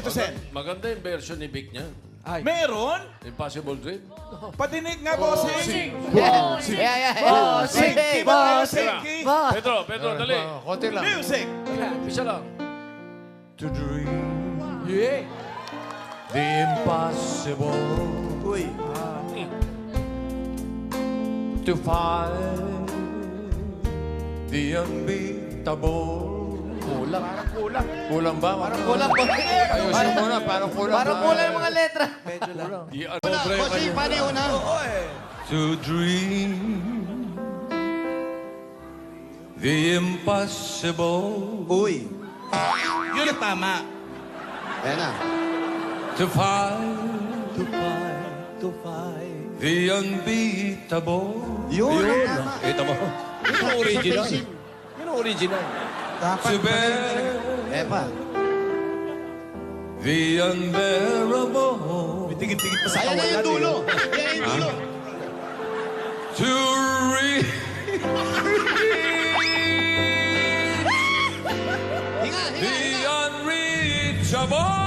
to send. Maganda yung version ni Vic niya. Ay. Meron? Impossible Dream. Patinig nga, bossing. Bossing! Singki ba kayo, singki? Pedro, dali. Konti lang. Music. Isa lang. To dream Yeah. the impossible. Uy. To find the unbeatable. Kulang. Kulang ba? Parang kulang po. Ayusin mo na, parang kulang. Parang kulang yung mga letra. Di ano, To dream the impossible. Uy. Yun ang tama. Ayan na. To find the unbeatable. Yun. Kita mo? Yun ang original. Yun ang original. To bear Epa. the unbearable. Tingin-tingin pa sa Ayan na yung dulo. Ayan na yung dulo. To reach Hinga, hinga, the hinga. unreachable.